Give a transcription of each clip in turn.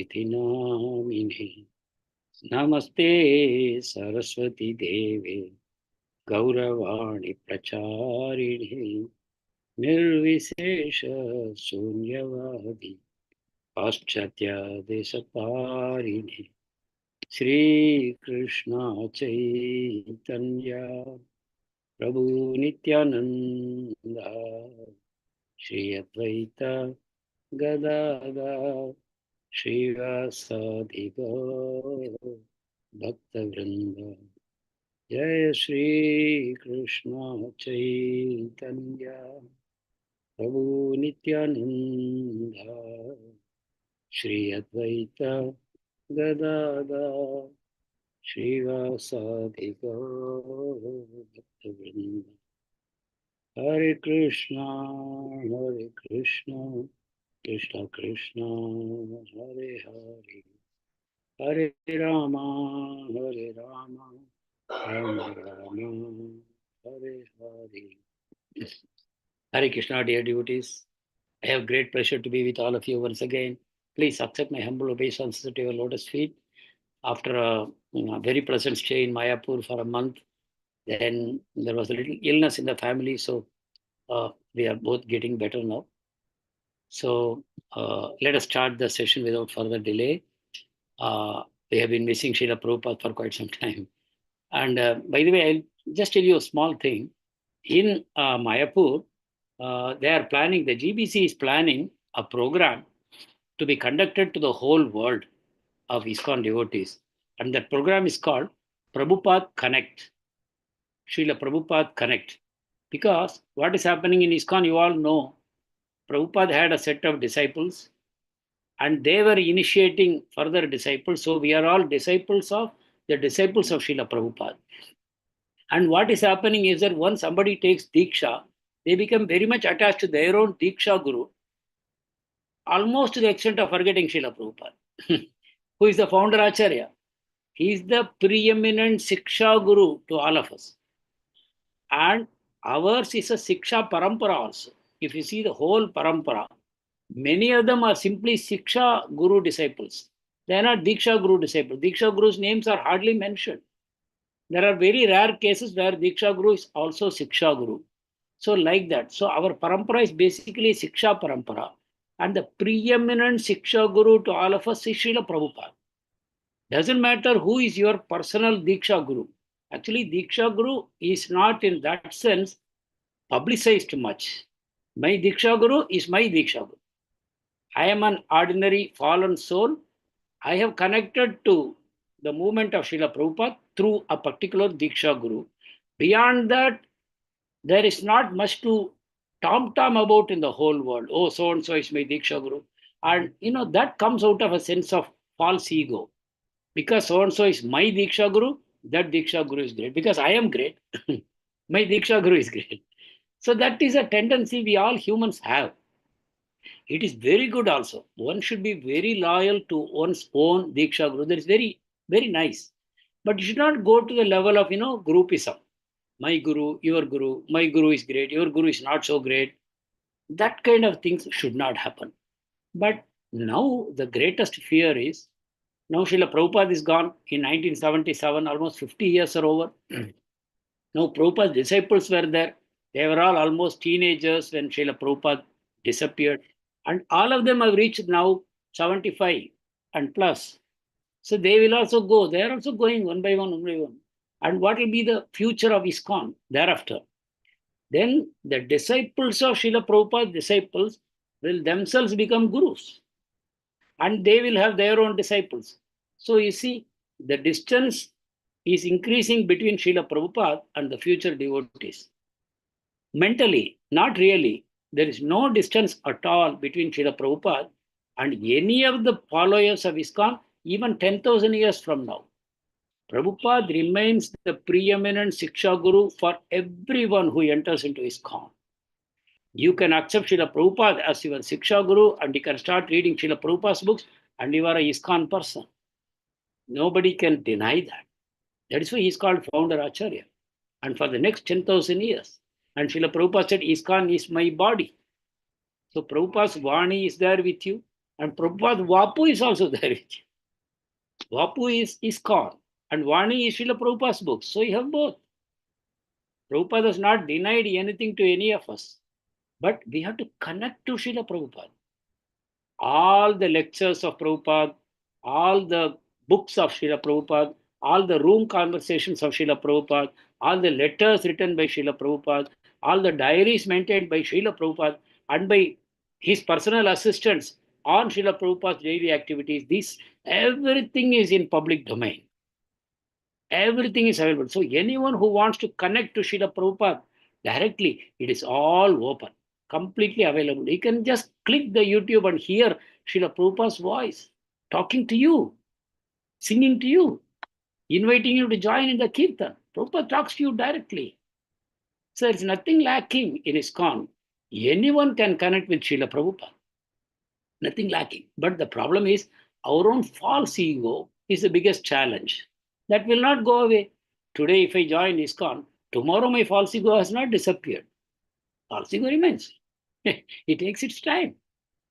Iti namine. Namaste Saraswati Deve Gauravani Pracharini Nirvisesha Sunyavadi Paschatya Desaparini Sri Krishna Chaitanya Prabhu Nityananda Shri Advaita Gadada Srivasadi Gaur Bhakta Vrinda Jai Shri Krishna Chaitanya Prabhu Nityananda Shri Advaita Gadada Srivasadi Gaur Bhakta Vrinda Hare Krishna Krishna Krishna Hare Hare Hare Rama, Rama Rama, Hare Hare. Hare Krishna, dear devotees. I have great pleasure to be with all of you once again. Please accept my humble obeisance to your lotus feet. After a very pleasant stay in Mayapur for a month, then there was a little illness in the family, so we are both getting better now. So let us start the session without further delay. We have been missing Srila Prabhupada for quite some time. And by the way, I'll just tell you a small thing. In Mayapur, they are planning, the GBC is planning a program to be conducted to the whole world of ISKCON devotees. And that program is called Prabhupada Connect, Srila Prabhupada Connect. Because what is happening in ISKCON, you all know, Prabhupada had a set of disciples and they were initiating further disciples. So we are all disciples of the disciples of Srila Prabhupada. And what is happening is that once somebody takes Diksha, they become very much attached to their own Diksha Guru, almost to the extent of forgetting Srila Prabhupada, who is the founder Acharya. He is the preeminent Siksha Guru to all of us. And ours is a Siksha Parampara also. If you see the whole Parampara, many of them are simply Siksha Guru disciples. They are not Diksha Guru disciples. Diksha Guru's names are hardly mentioned. There are very rare cases where Diksha Guru is also Siksha Guru. So like that. So our parampara is basically Siksha Parampara. And the preeminent Siksha Guru to all of us is Srila Prabhupada. Doesn't matter who is your personal Diksha Guru. Actually, Diksha Guru is not in that sense publicized much. My Diksha Guru is my Diksha Guru. I am an ordinary fallen soul. I have connected to the movement of Srila Prabhupada through a particular Diksha Guru. Beyond that, there is not much to tom-tom about in the whole world. Oh, so-and-so is my Diksha Guru. And, that comes out of a sense of false ego. Because so-and-so is my Diksha Guru, that Diksha Guru is great. Because I am great, my Diksha Guru is great. So that is a tendency we all humans have. It is very good also. One should be very loyal to one's own Diksha Guru. That is very, very nice. But you should not go to the level of, groupism. My Guru, your Guru, my Guru is great, your Guru is not so great. That kind of things should not happen. But now the greatest fear is, now Srila Prabhupada is gone in 1977, almost 50 years are over. Now Prabhupada's disciples were there. They were all almost teenagers when Srila Prabhupada disappeared. And all of them have reached now 75 and plus. So they will also go. They are also going one by one, one by one. And what will be the future of ISKCON thereafter? Then the disciples of Srila Prabhupada, disciples, will themselves become gurus. And they will have their own disciples. So you see, the distance is increasing between Srila Prabhupada and the future devotees. Mentally, not really. There is no distance at all between Srila Prabhupada and any of the followers of ISKCON, even 10,000 years from now. Prabhupada remains the preeminent Siksha Guru for everyone who enters into ISKCON. You can accept Srila Prabhupada as your Siksha Guru and you can start reading Srila Prabhupada's books and you are a ISKCON person. Nobody can deny that. That is why he is called founder Acharya. And for the next 10,000 years. And Srila Prabhupada said, ISKCON is my body. So Prabhupada's Vani is there with you. And Prabhupada Vapu is also there with you. Vapu is ISKCON. And Vani is Srila Prabhupada's book. So you have both. Prabhupada has not denied anything to any of us. But we have to connect to Srila Prabhupada. All the lectures of Prabhupada, all the books of Srila Prabhupada, all the room conversations of Srila Prabhupada, all the letters written by Srila Prabhupada, all the diaries maintained by Srila Prabhupada and by his personal assistants on Srila Prabhupada's daily activities, this everything is in public domain. Everything is available. So anyone who wants to connect to Srila Prabhupada directly, it is all open, completely available. You can just click the YouTube and hear Srila Prabhupada's voice talking to you, singing to you, inviting you to join in the kirtan. Prabhupada talks to you directly. So there's nothing lacking in ISKCON. Anyone can connect with Srila Prabhupada. Nothing lacking. But the problem is our own false ego is the biggest challenge. That will not go away. Today, if I join ISKCON, tomorrow my false ego has not disappeared. False ego remains. It takes its time.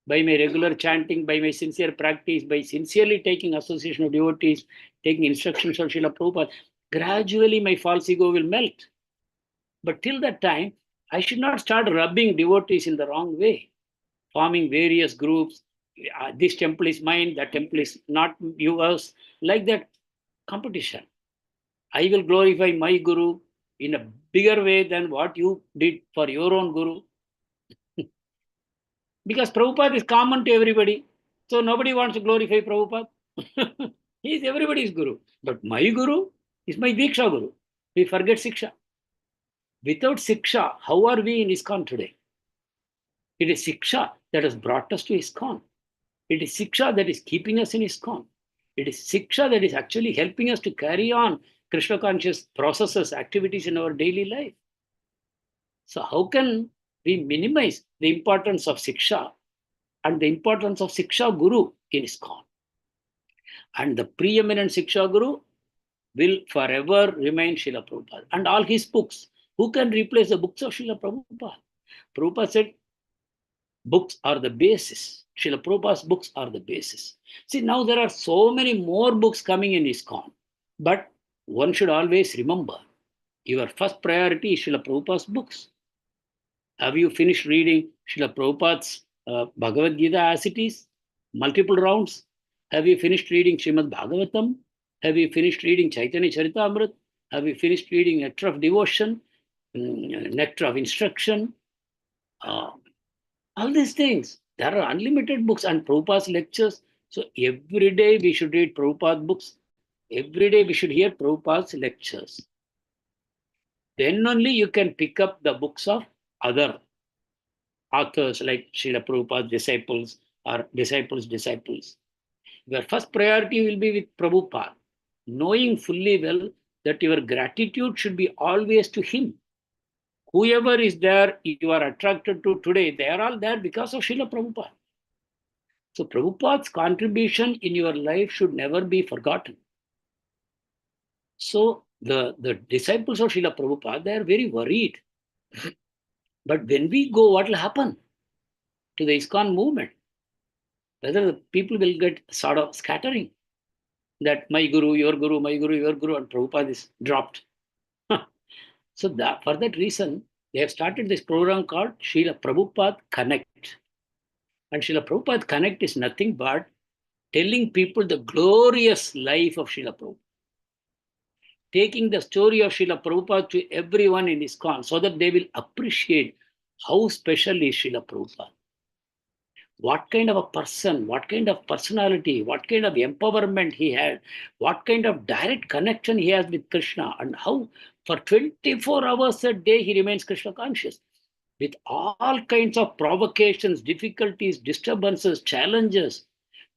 By my regular chanting, by my sincere practice, by sincerely taking association of devotees, taking instructions of Srila Prabhupada, gradually my false ego will melt. But till that time, I should not start rubbing devotees in the wrong way, forming various groups. This temple is mine, that temple is not yours, like that competition. I will glorify my guru in a bigger way than what you did for your own guru. Because Prabhupada is common to everybody. So nobody wants to glorify Prabhupada. He is everybody's guru. But my guru is my Diksha guru. We forget Siksha. Without Siksha, how are we in ISKCON today? It is Siksha that has brought us to ISKCON. It is Siksha that is keeping us in ISKCON. It is Siksha that is actually helping us to carry on Krishna conscious processes, activities in our daily life. So how can we minimize the importance of Siksha and the importance of Siksha Guru in ISKCON? And the preeminent Siksha Guru will forever remain Srila Prabhupada. And all his books. Who can replace the books of Srila Prabhupada? Prabhupada said, books are the basis. Srila Prabhupada's books are the basis. See, now there are so many more books coming in ISKCON. But one should always remember, your first priority is Srila Prabhupada's books. Have you finished reading Srila Prabhupada's Bhagavad Gita as it is? Multiple rounds? Have you finished reading Srimad Bhagavatam? Have you finished reading Chaitanya Charitamrita? Have you finished reading Nectar of Devotion, Nectar of Instruction? All these things. There are unlimited books and Prabhupada's lectures. So every day we should read Prabhupada books. Every day we should hear Prabhupada's lectures. Then only you can pick up the books of other authors like Srila Prabhupada's disciples or disciples' disciples. Your first priority will be with Prabhupada, knowing fully well that your gratitude should be always to him. Whoever is there, you are attracted to today, they are all there because of Srila Prabhupada. So Prabhupada's contribution in your life should never be forgotten. So the disciples of Srila Prabhupada, they are very worried. But when we go, what will happen to the ISKCON movement? Whether the people will get sort of scattering, that my guru, your guru, my guru, your guru, and Prabhupada is dropped. So for that reason, they have started this program called Srila Prabhupada Connect. And Srila Prabhupada Connect is nothing but telling people the glorious life of Srila Prabhupada. Taking the story of Srila Prabhupada to everyone in ISKCON so that they will appreciate how special is Srila Prabhupada. What kind of a person, what kind of personality, what kind of empowerment he had, what kind of direct connection he has with Krishna, and how for 24 hours a day he remains Krishna conscious. With all kinds of provocations, difficulties, disturbances, challenges,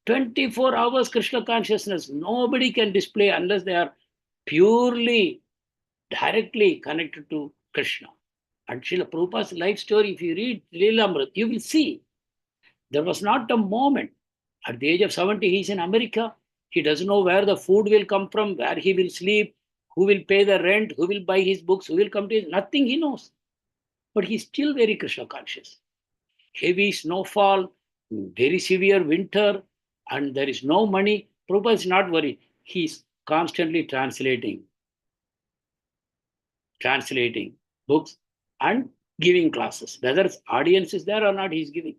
24 hours Krishna consciousness, nobody can display unless they are purely, directly connected to Krishna. And Srila Prabhupada's life story, if you read Lilamrt, you will see there was not a moment. At the age of 70, he's in America. He doesn't know where the food will come from, where he will sleep, who will pay the rent, who will buy his books, who will come to his, nothing he knows. But he's still very Krishna conscious. Heavy snowfall, very severe winter, and there is no money. Prabhupada is not worried. He's constantly translating books and giving classes. Whether audience is there or not, he's giving.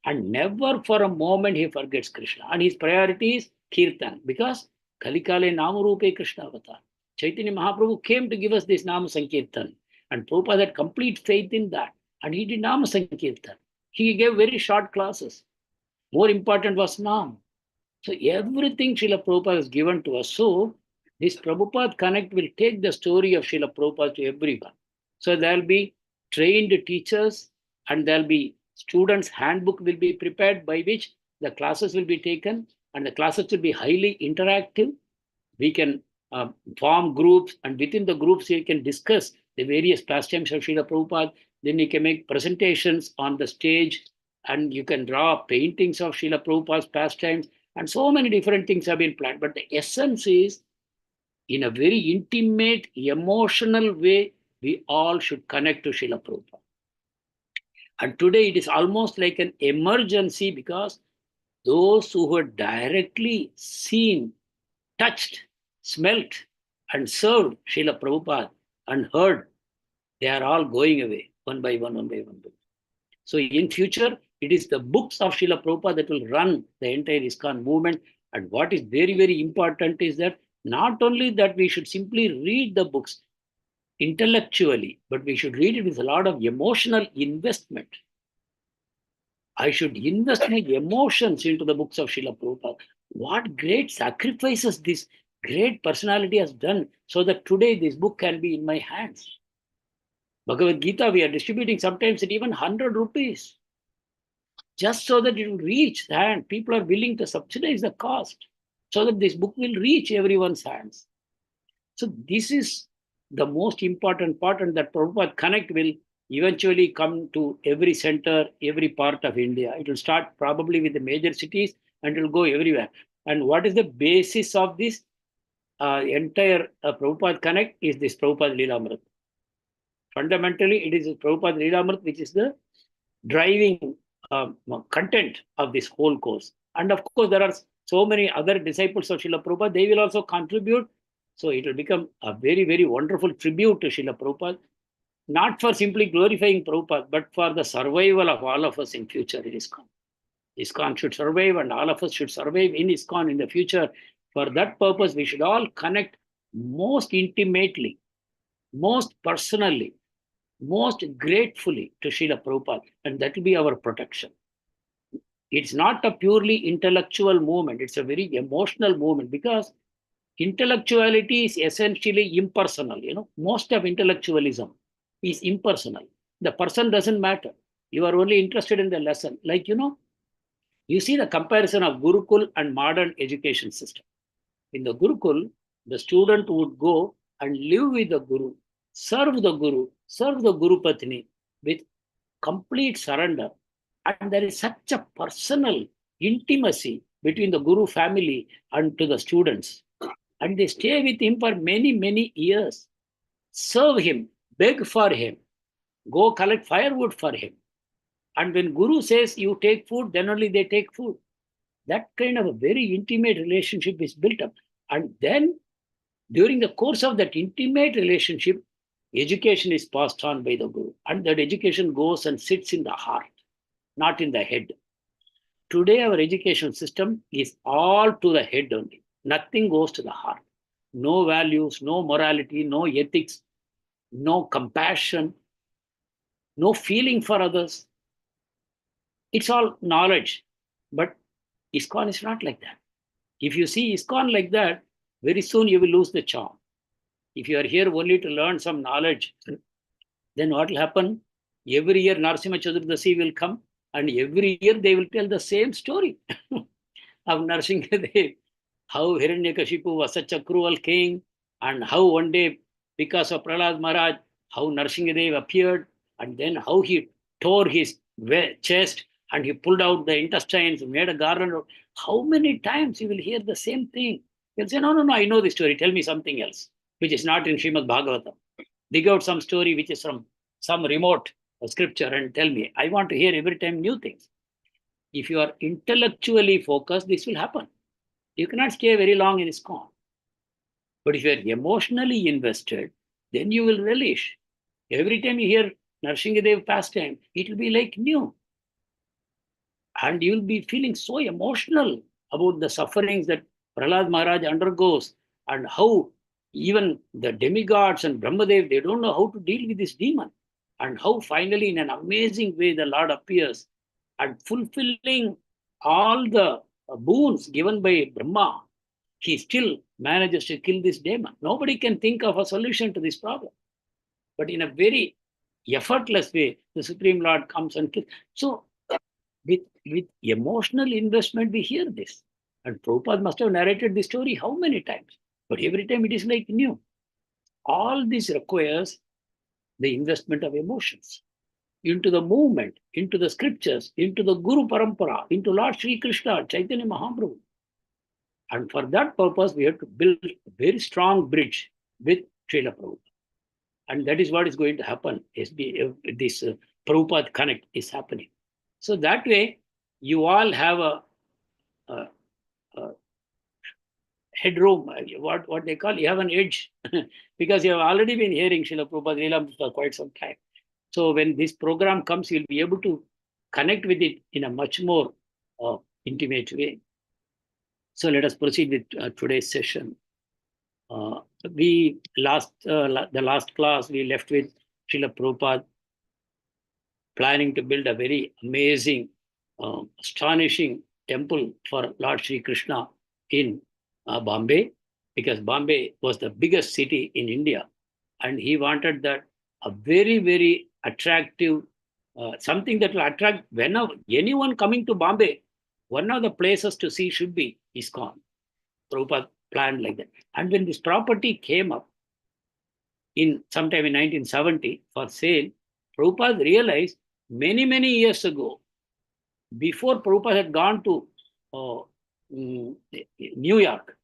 And never for a moment he forgets Krishna. And his priority is Kirtan, because Kalikale Namarupe Krishna Avatar. Chaitanya Mahaprabhu came to give us this Nama Sankirtan. And Prabhupada had complete faith in that. And he did Nama Sankirtan. He gave very short classes. More important was Nam. So everything Srila Prabhupada has given to us. So this Prabhupada Connect will take the story of Srila Prabhupada to everyone. So there'll be trained teachers, and there'll be students' handbook will be prepared by which the classes will be taken, and the classes will be highly interactive. We can form groups, and within the groups we can discuss the various pastimes of Srila Prabhupada. Then you can make presentations on the stage, and you can draw paintings of Srila Prabhupada's pastimes, and so many different things have been planned. But the essence is, in a very intimate, emotional way, we all should connect to Srila Prabhupada. And today it is almost like an emergency, because those who were directly seen, touched, smelt, and served Srila Prabhupada and heard, they are all going away one by one, one by one. So in future, it is the books of Srila Prabhupada that will run the entire ISKCON movement. And what is very, very important is that not only that we should simply read the books intellectually, but we should read it with a lot of emotional investment. I should invest my emotions into the books of Srila Prabhupada. What great sacrifices this great personality has done, so that today this book can be in my hands. Bhagavad Gita, we are distributing sometimes at even 100 rupees, just so that it will reach the hand. People are willing to subsidize the cost so that this book will reach everyone's hands. So this is the most important part, and that Prabhupada Connect will eventually come to every center, every part of India. It will start probably with the major cities, and it will go everywhere. And what is the basis of this entire Prabhupada Connect is this Prabhupada Lilamrt. Fundamentally, it is Prabhupada Lilamrt which is the driving content of this whole course. And of course, there are so many other disciples of Srila Prabhupada. They will also contribute. So it will become a very, very wonderful tribute to Srila Prabhupada, not for simply glorifying Prabhupada, but for the survival of all of us in future in ISKCON. ISKCON should survive, and all of us should survive in ISKCON in the future. For that purpose, we should all connect most intimately, most personally, most gratefully to Srila Prabhupada, and that will be our protection. It's not a purely intellectual movement, it's a very emotional movement, because intellectuality is essentially impersonal. Most of intellectualism is impersonal. The person doesn't matter. You are only interested in the lesson. You see the comparison of Gurukul and modern education system. In the Gurukul, the student would go and live with the Guru, serve the Guru Patni with complete surrender. And there is such a personal intimacy between the Guru family and to the students. And they stay with him for many, many years. Serve him, beg for him, go collect firewood for him. And when Guru says you take food, then only they take food. That kind of a very intimate relationship is built up. And then during the course of that intimate relationship, education is passed on by the Guru. And that education goes and sits in the heart, not in the head. Today, our education system is all to the head only. Nothing goes to the heart. No values, no morality, no ethics, no compassion, no feeling for others. It's all knowledge. But ISKCON is not like that. If you see ISKCON like that, very soon you will lose the charm. If you are here only to learn some knowledge, then what will happen? Every year Narasimha Chaturdasi will come, and every year they will tell the same story of Narasimhadev, how Hiranyakashipu was such a cruel king, and how one day, because of Prahlad Maharaj, how Narasimhadev appeared, and then how he tore his chest and he pulled out the intestines, made a garland. How many times you will hear the same thing? You'll say, no, I know the story. Tell me something else, which is not in Srimad Bhagavatam. Dig out some story which is from some remote scripture and tell me. I want to hear every time new things. If you are intellectually focused, this will happen. You cannot stay very long in ISKCON. But if you are emotionally invested, then you will relish. Every time you hear Narsingadev pastime, it will be like new. And you'll be feeling so emotional about the sufferings that Prahlad Maharaj undergoes and how even the demigods and Brahmadev, they don't know how to deal with this demon. And how finally, in an amazing way, the Lord appears and fulfilling all the boons given by Brahma, he still manages to kill this demon. Nobody can think of a solution to this problem. But in a very effortless way, the Supreme Lord comes and kills. So with emotional investment, we hear this. And Prabhupada must have narrated this story how many times? But every time it is like new. All this requires the investment of emotions into the movement, into the scriptures, into the Guru Parampara, into Lord Sri Krishna, Chaitanya Mahaprabhu. And for that purpose, we have to build a very strong bridge with Srila Prabhupada. And that is what is going to happen. This Prabhupada Connect is happening. So that way, you all have a headroom, what they call, you have an edge, because you have already been hearing Srila Prabhupada Lilamrt for quite some time. So when this program comes, you'll be able to connect with it in a much more intimate way. So let us proceed with today's session. The last class, we left with Srila Prabhupada planning to build a very amazing, astonishing temple for Lord Sri Krishna in Bombay, because Bombay was the biggest city in India. And he wanted that a very, very attractive, something that will attract whenever anyone coming to Bombay, one of the places to see should be ISKCON. Prabhupada planned like that. And when this property came up in sometime in 1970 for sale, Prabhupada realized many, many years ago, before Prabhupada had gone to New York,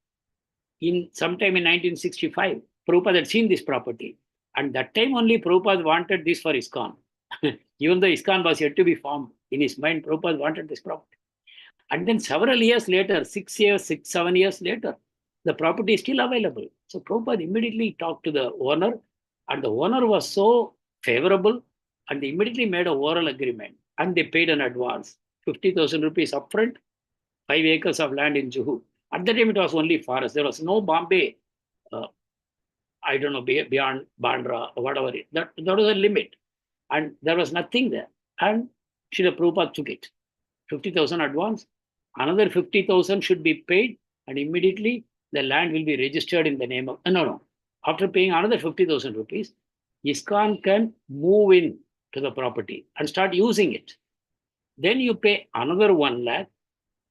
in sometime in 1965, Prabhupada had seen this property. And that time only Prabhupada wanted this for ISKCON. Even though ISKCON was yet to be formed, in his mind, Prabhupada wanted this property. And then several years later, 7 years later, the property is still available. So Prabhupada immediately talked to the owner, and the owner was so favorable, and they immediately made a oral agreement, and they paid an advance, 50,000 rupees upfront, 5 acres of land in Juhu. At that time, it was only forest. There was no Bombay, I don't know, beyond Bandra or whatever. That was a limit. And there was nothing there. And Srila Prabhupada took it. 50,000 advance. Another 50,000 should be paid, and immediately the land will be registered in the name of, no. After paying another 50,000 rupees, ISKCON can move in to the property and start using it. Then you pay another 1 lakh.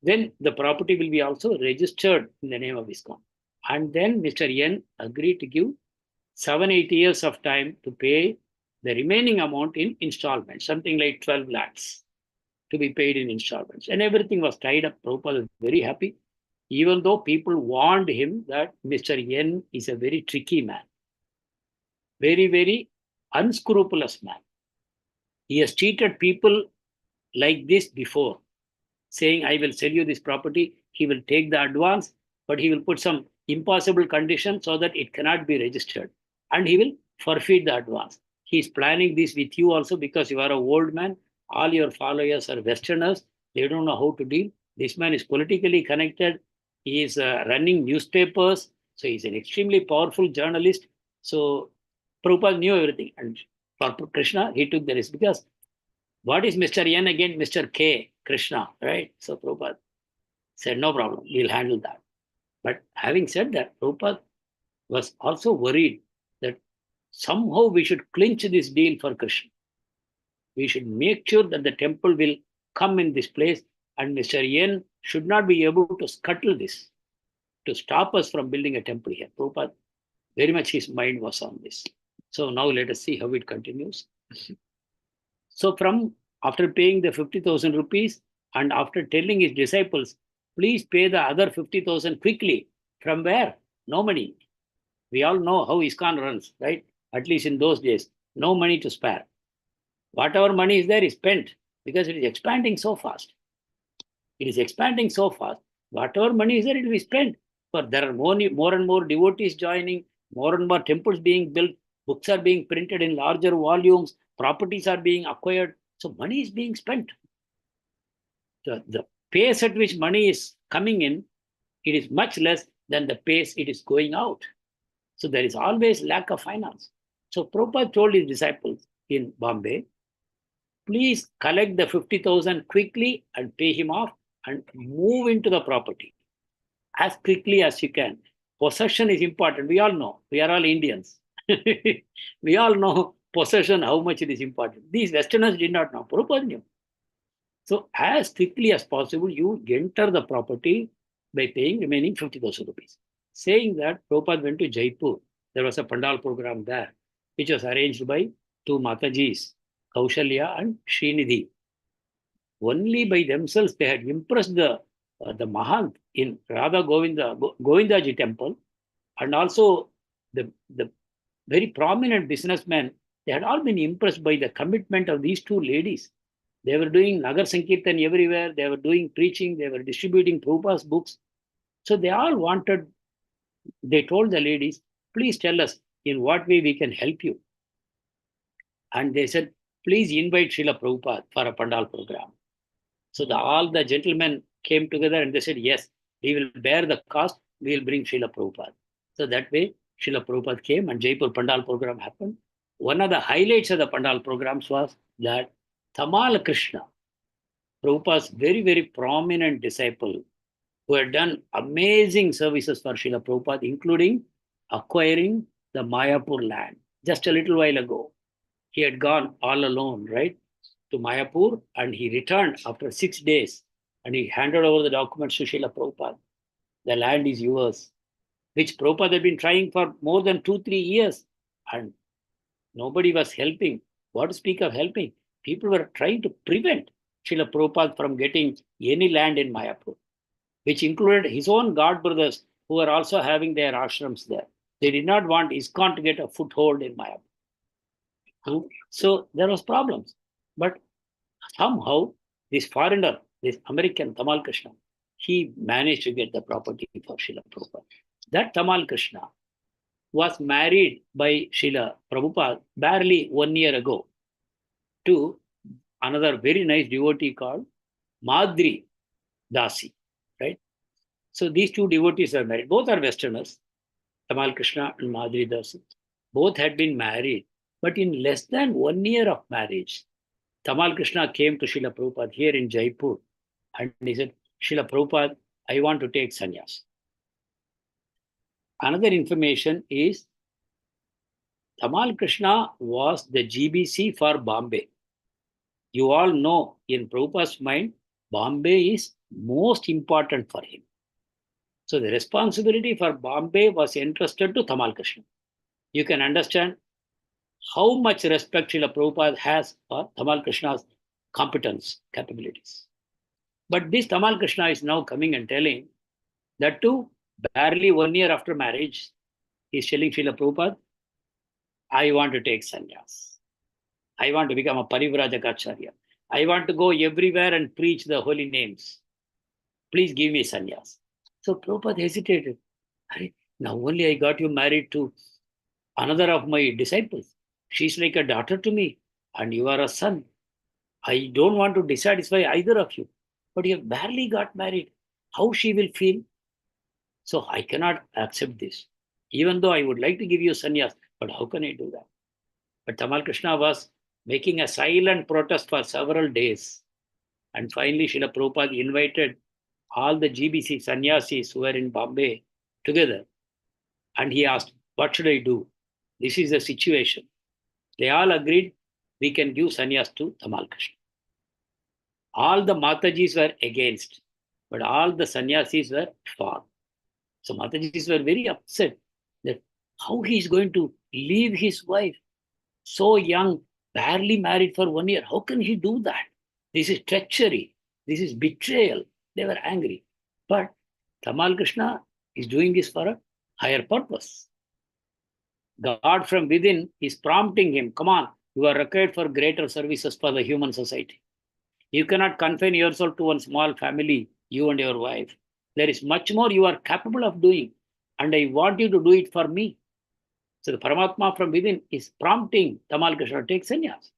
Then the property will be also registered in the name of ISKCON. And then Mr. N agreed to give 7-8 years of time to pay the remaining amount in installments, something like 12 lakhs to be paid in installments. And everything was tied up. Prabhupada was very happy, even though people warned him that Mr. N is a very tricky man, very, very unscrupulous man. He has cheated people like this before, saying, I will sell you this property. He will take the advance, but he will put some impossible conditions so that it cannot be registered. And he will forfeit the advance. He is planning this with you also, because you are an old man. All your followers are Westerners. They don't know how to deal. This man is politically connected. He is running newspapers. So he's an extremely powerful journalist. So Prabhupada knew everything. And for Krishna, he took the risk, because what is Mr. N again? Mr. K, Krishna, right? So Prabhupada said, no problem, we'll handle that. But having said that, Prabhupada was also worried that somehow we should clinch this deal for Krishna. We should make sure that the temple will come in this place, and Mr. N should not be able to scuttle this, to stop us from building a temple here. Prabhupada, very much his mind was on this. So now let us see how it continues. So after paying the 50,000 rupees, and after telling his disciples, please pay the other 50,000 quickly. From where? No money. We all know how ISKCON runs, right? At least in those days, no money to spare. Whatever money is there is spent, because it is expanding so fast. It is expanding so fast. Whatever money is there, it will be spent. But there are more and more devotees joining, more and more temples being built, books are being printed in larger volumes, properties are being acquired. So money is being spent. The pace at which money is coming in, it is much less than the pace it is going out. So there is always lack of finance. So Prabhupada told his disciples in Bombay, please collect the 50,000 quickly and pay him off and move into the property as quickly as you can. Possession is important. We all know. We are all Indians. We all know possession, how much it is important. These Westerners did not know. Prabhupada knew. So as quickly as possible, you enter the property by paying remaining 50,000 rupees. Saying that, Prabhupada went to Jaipur. There was a Pandal program there, which was arranged by two Matajis, Kaushalya and Srinidhi. Only by themselves they had impressed the Mahant in Radha Govindaji temple, and also the very prominent businessmen. They had all been impressed by the commitment of these two ladies. They were doing Nagar Sankirtan everywhere. They were doing preaching. They were distributing Prabhupada's books. So they all wanted, they told the ladies, please tell us in what way we can help you. And they said, please invite Srila Prabhupada for a Pandal program. So all the gentlemen came together and they said, yes, we will bear the cost. We will bring Srila Prabhupada. So that way, Srila Prabhupada came and Jaipur Pandal program happened. One of the highlights of the Pandal programs was that Tamal Krishna, Prabhupada's very, very prominent disciple, who had done amazing services for Srila Prabhupada, including acquiring the Mayapur land just a little while ago. He had gone all alone, right, to Mayapur, and he returned after 6 days and he handed over the documents to Srila Prabhupada. The land is yours, which Prabhupada had been trying for more than 2-3 years, and nobody was helping. What to speak of helping? People were trying to prevent Srila Prabhupada from getting any land in Mayapur, which included his own god brothers who were also having their ashrams there. They did not want ISKCON to get a foothold in Mayapur. So there was problems. But somehow this foreigner, this American Tamal Krishna, he managed to get the property for Srila Prabhupada. That Tamal Krishna was married by Srila Prabhupada barely 1 year ago to another very nice devotee called Madri Dasi, right? So these two devotees are married. Both are Westerners, Tamal Krishna and Madri Dasi. Both had been married, but in less than 1 year of marriage, Tamal Krishna came to Srila Prabhupada here in Jaipur and he said, Srila Prabhupada, I want to take sannyas. Another information is Tamal Krishna was the GBC for Bombay. You all know in Prabhupada's mind, Bombay is most important for him. So the responsibility for Bombay was entrusted to Tamal Krishna. You can understand how much respect Srila Prabhupada has for Tamal Krishna's competence, capabilities. But this Tamal Krishna is now coming and telling that too, barely 1 year after marriage, he is telling Srila Prabhupada, I want to take sannyas. I want to become a Parivrajaka. I want to go everywhere and preach the holy names. Please give me sannyas. So Prabhupada hesitated. Now only I got you married to another of my disciples. She's like a daughter to me, and you are a son. I don't want to dissatisfy either of you, but you have barely got married. How she will feel? So I cannot accept this. Even though I would like to give you sannyas, but how can I do that? But Tamal Krishna was making a silent protest for several days. And finally, Srila Prabhupada invited all the GBC sannyasis who were in Bombay together. And he asked, what should I do? This is the situation. They all agreed, we can give sannyas to Tamal Krishna. All the Matajis were against, but all the sannyasis were for. So Matajis were very upset that how he is going to leave his wife, so young, barely married for 1 year. How can he do that? This is treachery. This is betrayal. They were angry. But Tamal Krishna is doing this for a higher purpose. God from within is prompting him, come on, you are required for greater services for the human society. You cannot confine yourself to one small family, you and your wife. There is much more you are capable of doing, and I want you to do it for me. So the Paramatma from within is prompting Tamal Krishna to take sannyas.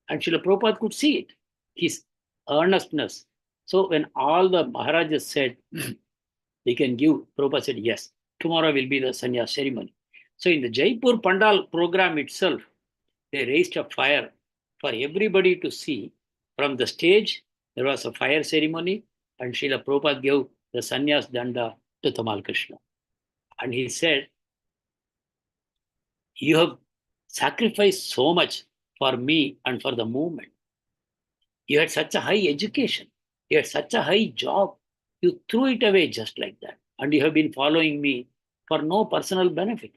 And Srila Prabhupada could see it, his earnestness. So when all the Maharajas said, we can give, Prabhupada said, yes, tomorrow will be the sannyas ceremony. So in the Jaipur Pandal program itself, they raised a fire for everybody to see. From the stage, there was a fire ceremony, and Srila Prabhupada gave the sannyas danda to Tamal Krishna. And he said, you have sacrificed so much for me and for the movement. You had such a high education. You had such a high job. You threw it away just like that. And you have been following me for no personal benefit.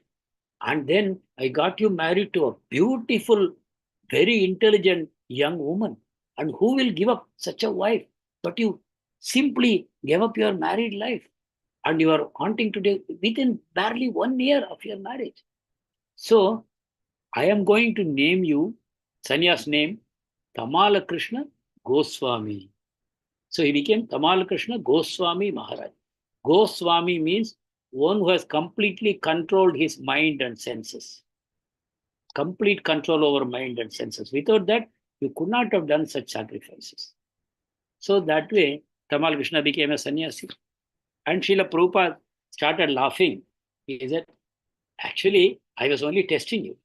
And then I got you married to a beautiful, very intelligent young woman. And who will give up such a wife? But you simply gave up your married life. And you are wanting to do within barely 1 year of your marriage. So I am going to name you, Sanya's name, Tamala Krishna Goswami. So he became Tamal Krishna Goswami Maharaj. Goswami means one who has completely controlled his mind and senses. Complete control over mind and senses. Without that, you could not have done such sacrifices. So that way, Tamal Krishna became a sannyasi. And Srila Prabhupada started laughing. He said, actually, I was only testing you.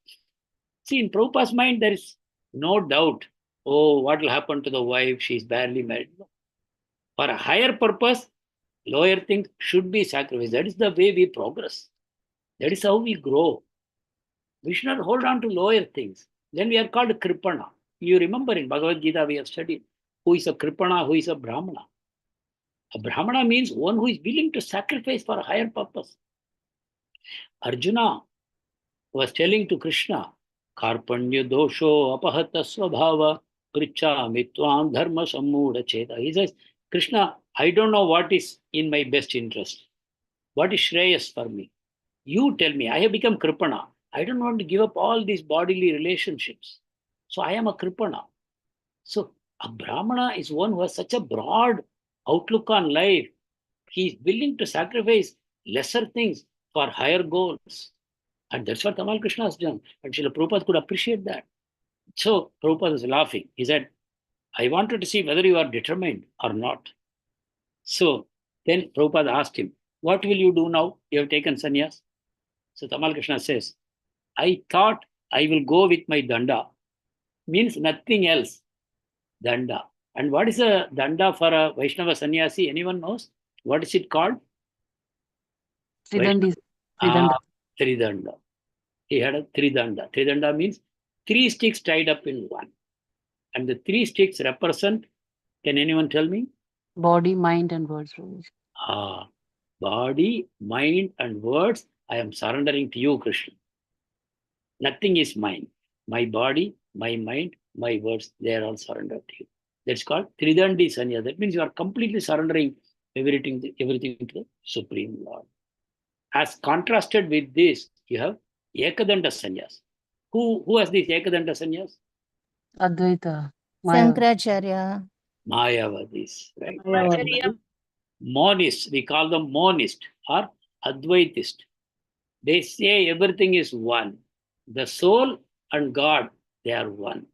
See, in Prabhupada's mind, there is no doubt, oh, what will happen to the wife? She's barely married. For a higher purpose, lower things should be sacrificed. That is the way we progress. That is how we grow. We should not hold on to lower things. Then we are called Kripana. You remember in Bhagavad Gita we have studied who is a Kripana, who is a Brahmana. A Brahmana means one who is willing to sacrifice for a higher purpose. Arjuna was telling to Krishna, Karpanya dosho apahata svabhava prichami tvam dharma sammuda cheta. He says, Krishna, I don't know what is in my best interest. What is Shreyas for me? You tell me. I have become Kripana. I don't want to give up all these bodily relationships. So I am a Kripana. So a Brahmana is one who has such a broad outlook on life. He is willing to sacrifice lesser things for higher goals. And that's what Tamal Krishna has done. And Srila Prabhupada could appreciate that. So Prabhupada was laughing. He said, I wanted to see whether you are determined or not. So then Prabhupada asked him, what will you do now? You have taken sannyas. So Tamal Krishna says, I thought I will go with my danda. Means nothing else. Danda. And what is a danda for a Vaishnava sannyasi? Anyone knows? What is it called? Tridandi. Tridanda. He had a tridanda. Tridanda means 3 sticks tied up in one. And the 3 sticks represent, can anyone tell me? Body, mind, and words. Body, mind, and words. I am surrendering to you, Krishna. Nothing is mine. My body, my mind, my words, they are all surrendered to you. That's called Tridandi Sanya. That means you are completely surrendering everything to the Supreme Lord. As contrasted with this, you have Ekadanda Sanyas. Who has these Ekadanda Sanyas? Advaita. Sankaracharya. Mayavadis, right? Monists, we call them monist or Advaitist. They say everything is one. The soul and God, they are one.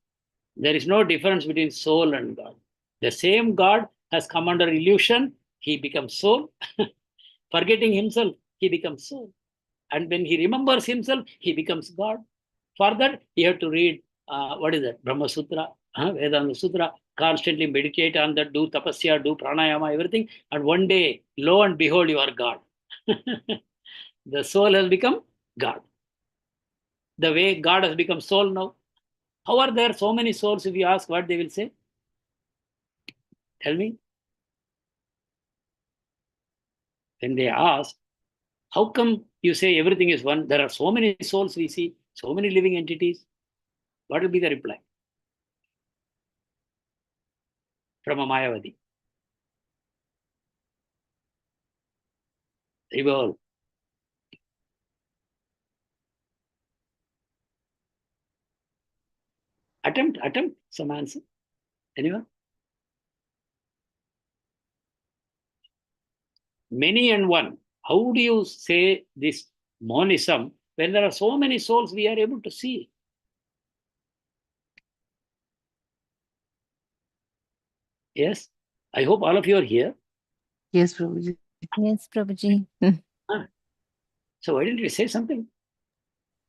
There is no difference between soul and God. The same God has come under illusion, he becomes soul. Forgetting himself, he becomes soul. And when he remembers himself, he becomes God. For that, you have to read, what is that? Brahma Sutra, Vedanta Sutra, constantly meditate on that, do tapasya, do pranayama, everything. And one day, lo and behold, you are God. The soul has become God. The way God has become soul now. How are there so many souls? If you ask what they will say? Tell me. When they ask, how come you say everything is one? There are so many souls we see, so many living entities. What will be the reply? From a Mayavadi. Revolve. Attempt some answer. Anyone? many and one. How do you say this monism when there are so many souls we are able to see? Yes, I hope all of you are here. Yes, Prabhuji. Yes, Prabhuji. Huh? So why didn't you say something?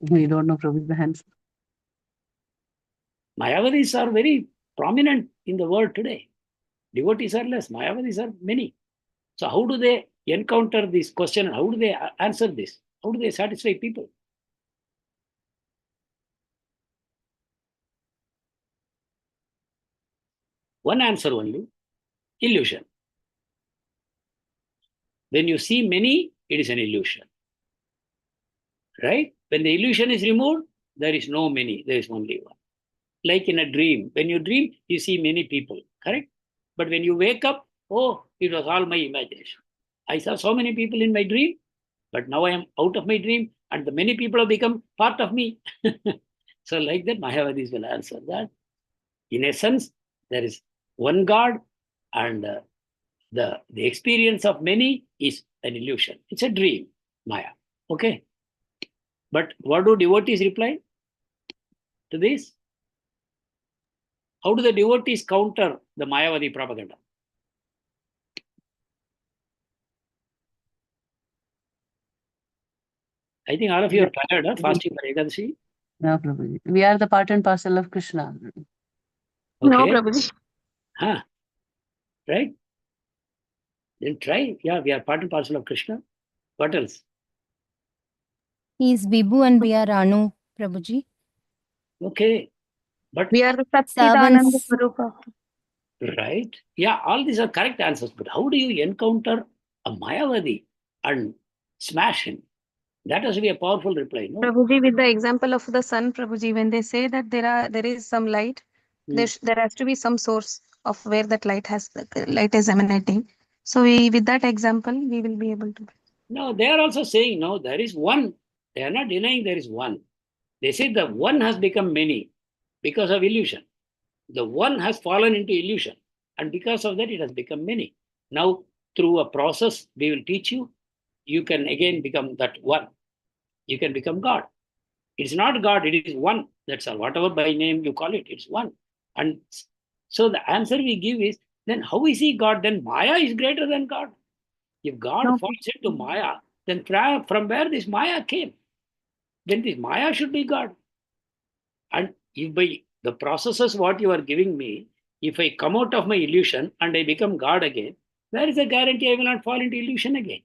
We don't know Prabhuji the answer. Mayavadis are very prominent in the world today. Devotees are less, Mayavadis are many. So how do they encounter this question? How do they answer this? How do they satisfy people? One answer only, illusion. When you see many, it is an illusion. Right? When the illusion is removed, there is no many, there is only one. Like in a dream. When you dream, you see many people, correct? But when you wake up, oh, it was all my imagination. I saw so many people in my dream, but now I am out of my dream, and the many people have become part of me. So, like that, Mayavadis will answer that. In essence, there is one God, and the experience of many is an illusion. It's a dream, Maya. Okay. But what do devotees reply to this? How do the devotees counter the Mayavadi propaganda? I think all of you are tired of fasting for Ekadashi. No, Prabhuji. We are the part and parcel of Krishna. No, Okay. Prabhuji. Huh. Right? Then try. Yeah, we are part and parcel of Krishna. What else? He is Vibhu and we are Anu, Prabhuji. Okay. But We are the Satchidananda Servants. Swarupa. right. Yeah, all these are correct answers. But how do you encounter a Mayavadi and smash him? That has to be a powerful reply, no? Prabhuji, with the example of the sun, Prabhuji, when they say that there is some light, Hmm. there has to be some source of where that light is emanating. So with that example, we will be able to. No, they are also saying, no, there is one. They are not denying there is one. They say the one has become many because of illusion. The one has fallen into illusion, and because of that, it has become many. Now, through a process, we will teach you, you can again become that one. You can become God. It's not God, it is one. That's all. Whatever by name you call it, it's one. And so the answer we give is, then how is he God? Then Maya is greater than God. If God No. falls into Maya, then from where this Maya came? Then this Maya should be God. And if by the processes what you are giving me, if I come out of my illusion and I become God again, where is the guarantee I will not fall into illusion again?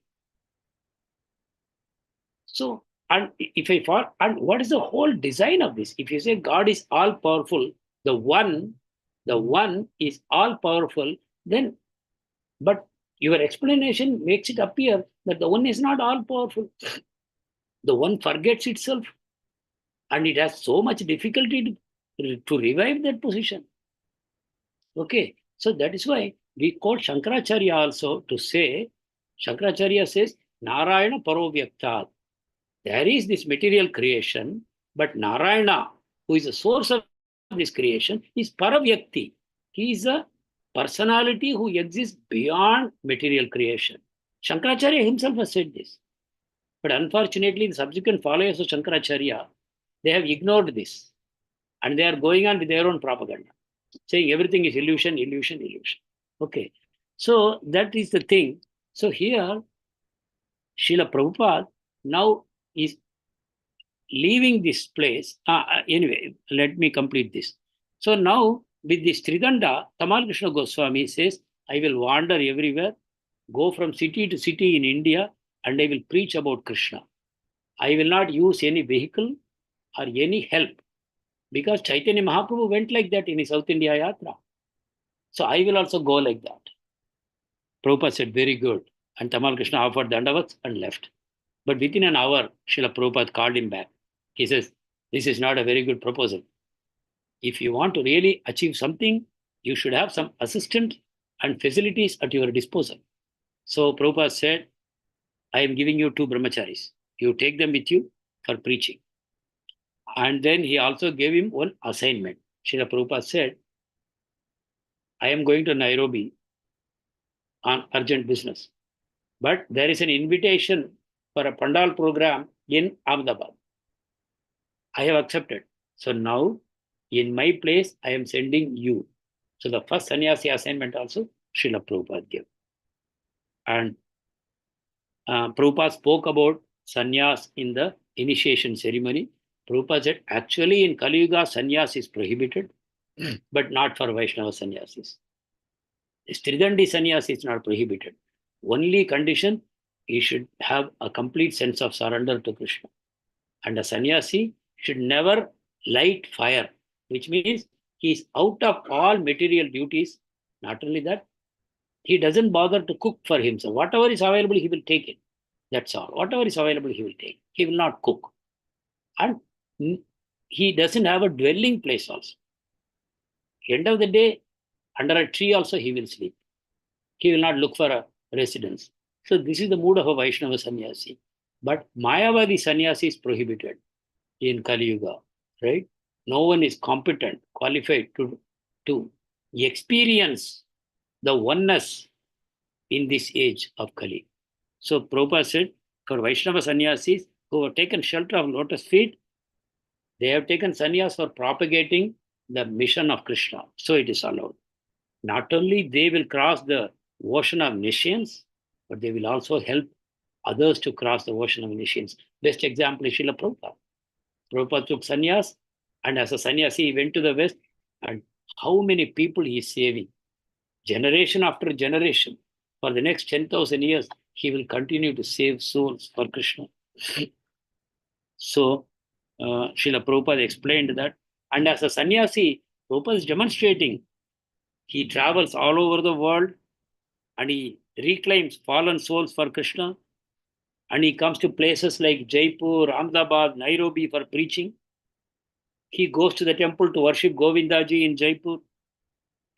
So, and if I fall, and what is the whole design of this? If you say God is all powerful, the one is all powerful, then, but your explanation makes it appear that the one is not all powerful. The one forgets itself, and it has so much difficulty to revive that position. Okay, so that is why we quote Shankaracharya also to say, Shankaracharya says, Narayana Parovyaktat. There is this material creation, but Narayana, who is the source of this creation, is Paravyakti. He is a personality who exists beyond material creation. Shankaracharya himself has said this. But unfortunately, the subsequent followers of Shankaracharya, they have ignored this. And they are going on with their own propaganda, saying everything is illusion, illusion, illusion. Okay. So that is the thing. So here, Srila Prabhupada now is leaving this place. Anyway, let me complete this. So now, with this Tridanda, Tamal Krishna Goswami says, I will wander everywhere, go from city to city in India, and I will preach about Krishna. I will not use any vehicle or any help, because Chaitanya Mahaprabhu went like that in his South India Yatra. So I will also go like that. Prabhupada said, very good. And Tamal Krishna offered dandavats and left. But within an hour, Srila Prabhupada called him back. He says, this is not a very good proposal. If you want to really achieve something, you should have some assistant and facilities at your disposal. So Prabhupada said, I am giving you 2 brahmacharis. You take them with you for preaching. And then he also gave him one assignment. Srila Prabhupada said, I am going to Nairobi on urgent business. But there is an invitation for a Pandal program in Ahmedabad. I have accepted. So now, in my place, I am sending you. So the first sannyasi assignment also, Srila Prabhupada gave. And Prabhupada spoke about sannyas in the initiation ceremony. Prabhupada said, actually in Kali Yuga, sannyas is prohibited, but not for Vaishnava sannyasis. Stridandi sannyas is not prohibited. Only condition, he should have a complete sense of surrender to Krishna. And a sannyasi should never light fire, which means he is out of all material duties. Not only that, he doesn't bother to cook for himself. Whatever is available, he will take it. That's all. Whatever is available, he will take. He will not cook. And he doesn't have a dwelling place also. End of the day, under a tree also he will sleep. He will not look for a residence. So this is the mood of a Vaishnava sannyasi. But Mayavadi sannyasi is prohibited in Kali Yuga, right? No one is competent, qualified to experience the oneness in this age of Kali. So Prabhupada said, for Vaishnava sannyasis who have taken shelter of lotus feet, they have taken sannyas for propagating the mission of Krishna. So it is allowed. Not only they will cross the ocean of nescience, but they will also help others to cross the ocean of nescience. Best example is Srila Prabhupada. Prabhupada took sannyas, and as a sannyasi, he went to the West, and how many people he is saving? Generation after generation. For the next 10,000 years, he will continue to save souls for Krishna. So, Srila Prabhupada explained that. And as a sannyasi, Prabhupada is demonstrating. He travels all over the world and he reclaims fallen souls for Krishna. And he comes to places like Jaipur, Ahmedabad, Nairobi for preaching. He goes to the temple to worship Govindaji in Jaipur.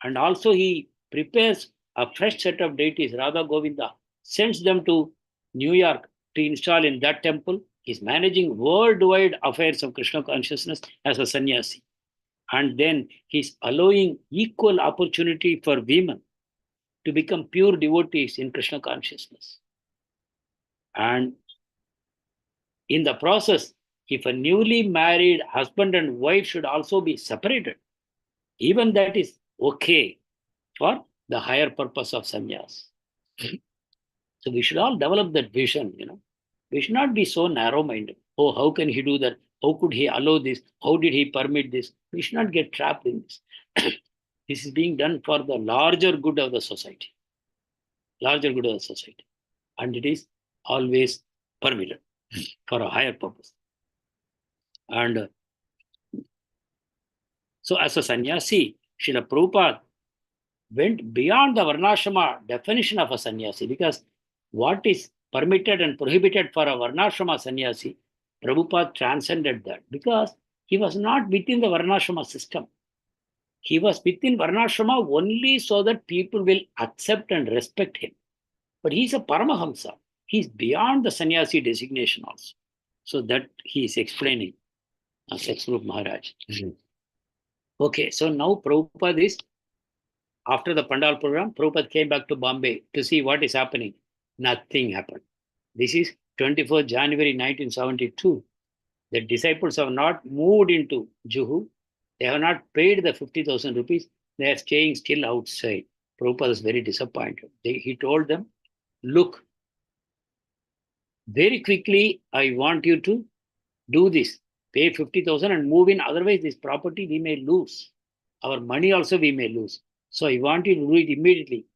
And also he prepares a fresh set of deities, Radha Govinda, sends them to New York to install in that temple. He's managing worldwide affairs of Krishna consciousness as a sannyasi. And then he's allowing equal opportunity for women to become pure devotees in Krishna consciousness. And in the process, if a newly married husband and wife should also be separated, even that is okay for the higher purpose of sannyas. So we should all develop that vision, We should not be so narrow-minded. Oh, how can he do that? How could he allow this? How did he permit this? We should not get trapped in this. This is being done for the larger good of the society. Larger good of the society. And it is always permitted for a higher purpose. And so as a sannyasi, Srila Prabhupada went beyond the Varnashrama definition of a sannyasi, because what is permitted and prohibited for a Varnashrama sannyasi, Prabhupada transcended that, because he was not within the Varnashrama system. He was within Varnashrama only so that people will accept and respect him. But he's a Paramahamsa. He's beyond the sannyasi designation also. So that he is explaining, Satsvarup Maharaj. Okay, so now Prabhupada is, after the Pandal program, Prabhupada came back to Bombay to see what is happening. Nothing happened. This is 24th January 1972. The disciples have not moved into Juhu. They have not paid the 50,000 rupees. They are staying still outside. Prabhupada is very disappointed. He told them, look, very quickly, I want you to do this. Pay 50,000 and move in. Otherwise, this property we may lose. Our money also we may lose. So I want you to do it immediately.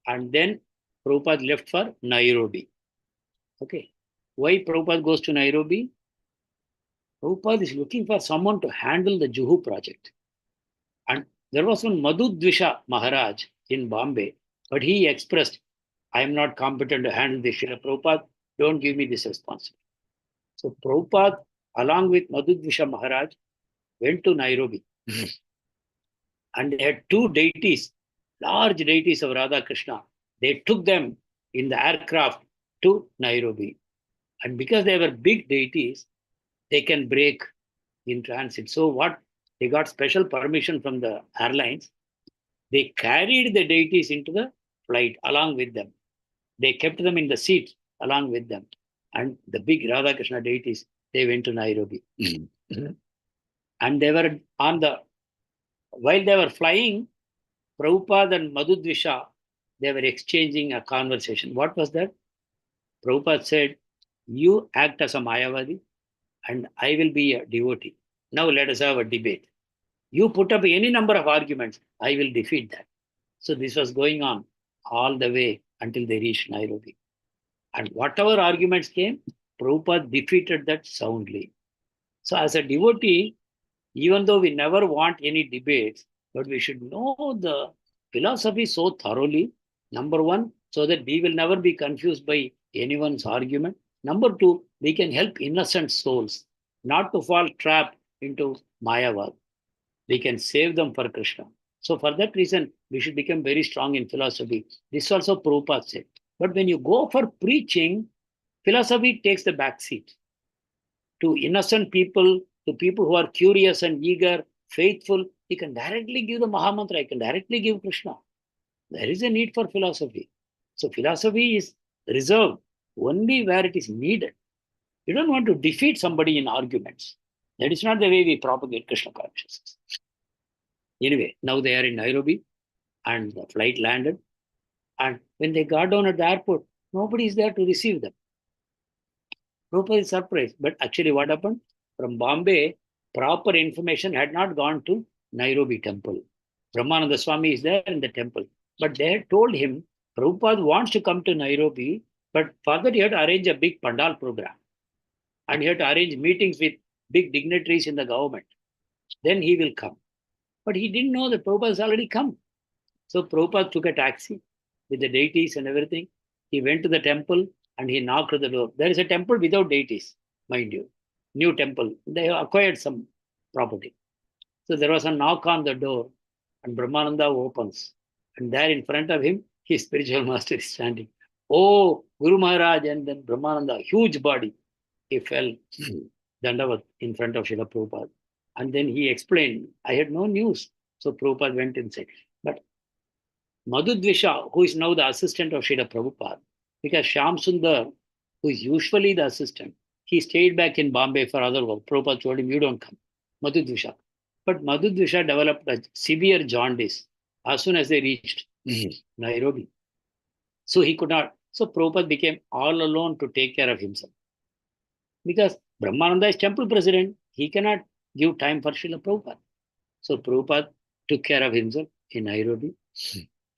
And then Prabhupada left for Nairobi. Okay. Why Prabhupada goes to Nairobi? Prabhupada is looking for someone to handle the Juhu project. And there was one Madhudvisha Maharaj in Bombay, but he expressed, I am not competent to handle this. Srila Prabhupada, don't give me this responsibility. So Prabhupada, along with Madhudvisha Maharaj, went to Nairobi. And they had two deities, large deities of Radha Krishna. They took them in the aircraft to Nairobi. And because they were big deities, they can break in transit. So what? They got special permission from the airlines. They carried the deities into the flight along with them. They kept them in the seat along with them. And the big Radha Krishna deities, they went to Nairobi. And they were while they were flying, Prabhupada and Madhudvisha, they were exchanging a conversation. What was that? Prabhupada said, you act as a Mayavadi and I will be a devotee. Now let us have a debate. You put up any number of arguments, I will defeat that. So this was going on all the way until they reached Nairobi. And whatever arguments came, Prabhupada defeated that soundly. So as a devotee, even though we never want any debates, but we should know the philosophy so thoroughly, number one, so that we will never be confused by anyone's argument. Number two, we can help innocent souls not to fall trapped into Mayavad. We can save them for Krishna. So for that reason, we should become very strong in philosophy. This also Prabhupada said. But when you go for preaching, philosophy takes the back seat. To innocent people, to people who are curious and eager, faithful, he can directly give the Mahamantra, he can directly give Krishna. There is a need for philosophy. So philosophy is reserved only where it is needed. You don't want to defeat somebody in arguments. That is not the way we propagate Krishna consciousness. Anyway, now they are in Nairobi and the flight landed. And when they got down at the airport, nobody is there to receive them. Prabhupada is surprised. But actually what happened? From Bombay, proper information had not gone to Nairobi temple. Brahmananda Swami is there in the temple. But they had told him, Prabhupada wants to come to Nairobi, but for that he had to arrange a big pandal program. And he had to arrange meetings with big dignitaries in the government. Then he will come. But he didn't know that Prabhupada has already come. So Prabhupada took a taxi with the deities and everything. He went to the temple and he knocked at the door. There is a temple without deities, mind you. New temple. They have acquired some property. So there was a knock on the door and Brahmananda opens. And there in front of him, his spiritual master is standing. Oh, Guru Maharaj, and then Brahmananda, huge body. He fell Dandavat in front of Srila Prabhupada. And then he explained, I had no news. So Prabhupada went inside. But Madhudvisha, who is now the assistant of Srila Prabhupada, because Shyam Sundar, who is usually the assistant, he stayed back in Bombay for other work. Prabhupada told him, you don't come. Madhudvisha. But Madhudvisha developed a severe jaundice as soon as they reached Nairobi. So he could not. So Prabhupada became all alone to take care of himself. Because Brahmananda is temple president, he cannot give time for Srila Prabhupada. So Prabhupada took care of himself in Nairobi.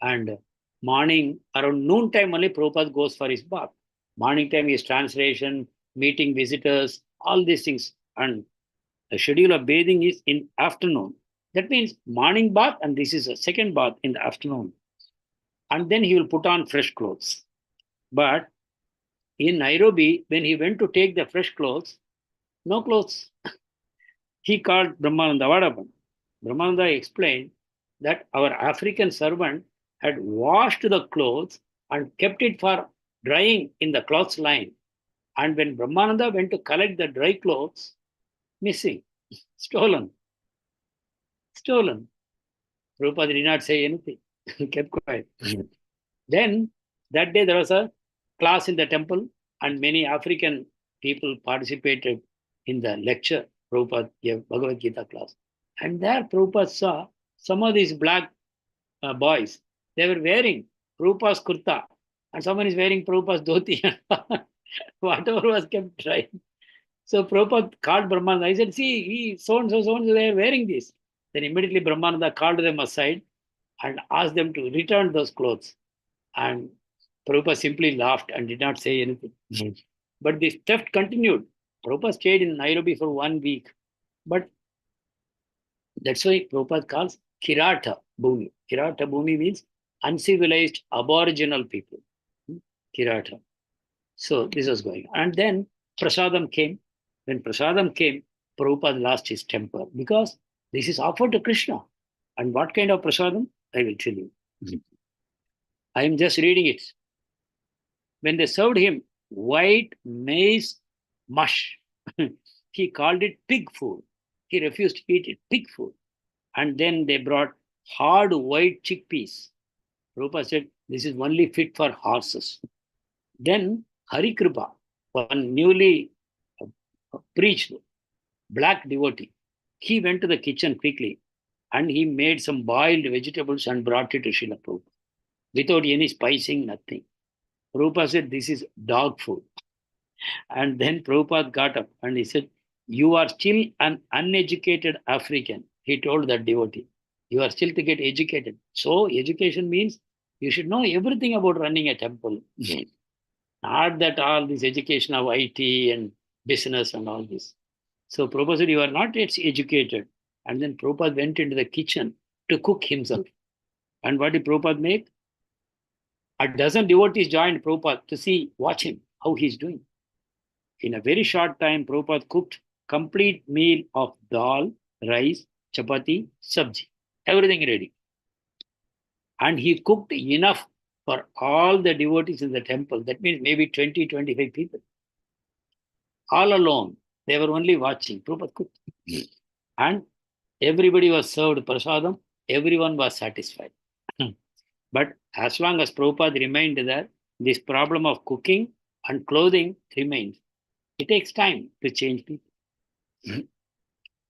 And morning, around noon time only, Prabhupada goes for his bath. Morning time is translation, meeting visitors, all these things. And the schedule of bathing is in afternoon. That means morning bath, and this is a second bath in the afternoon. And then he will put on fresh clothes. But in Nairobi, when he went to take the fresh clothes, no clothes. He called Brahmananda. What happened? Brahmananda explained that our African servant had washed the clothes and kept it for drying in the clothes line. And when Brahmananda went to collect the dry clothes, missing, stolen. Prabhupada did not say anything, kept quiet. Then that day there was a class in the temple and many African people participated in the lecture. Prabhupada gave Bhagavad Gita class. And there Prabhupada saw some of these black boys. They were wearing Prabhupada's kurta and someone is wearing Prabhupada's dhoti. Whatever was kept dry. So Prabhupada called Brahmananda. He said, see, so-and-so, they are wearing this. Then immediately Brahmananda called them aside and asked them to return those clothes. And Prabhupada simply laughed and did not say anything. But this theft continued. Prabhupada stayed in Nairobi for 1 week. But that's why Prabhupada calls Kirata Bhumi. Kirata Bhumi means uncivilized aboriginal people. Kirata. So this was going on. And then Prasadam came. When Prasadam came, Prabhupada lost his temper because this is offered to Krishna. And what kind of Prasadam? I will tell you. I am just reading it. When they served him white maize mush, he called it pig food. He refused to eat it, pig food. And then they brought hard white chickpeas. Prabhupada said, this is only fit for horses. Then Hari Kripa, one newly preached black devotee, he went to the kitchen quickly and he made some boiled vegetables and brought it to Srila Prabhupada without any spicing, nothing. Prabhupada said, this is dog food. And then Prabhupada got up and he said, you are still an uneducated African. He told that devotee, you are still to get educated. So education means you should know everything about running a temple. Not that all this education of IT and business and all this. So Prabhupada said, you are not yet educated. And then Prabhupada went into the kitchen to cook himself. And what did Prabhupada make? A dozen devotees joined Prabhupada to see, watch him, how he's doing. In a very short time, Prabhupada cooked complete meal of dal, rice, chapati, sabji, everything ready. And he cooked enough for all the devotees in the temple. That means maybe 20, 25 people. All alone. They were only watching. Prabhupada cooked. And everybody was served prasadam. Everyone was satisfied. But as long as Prabhupada remained there, this problem of cooking and clothing remains. It takes time to change people.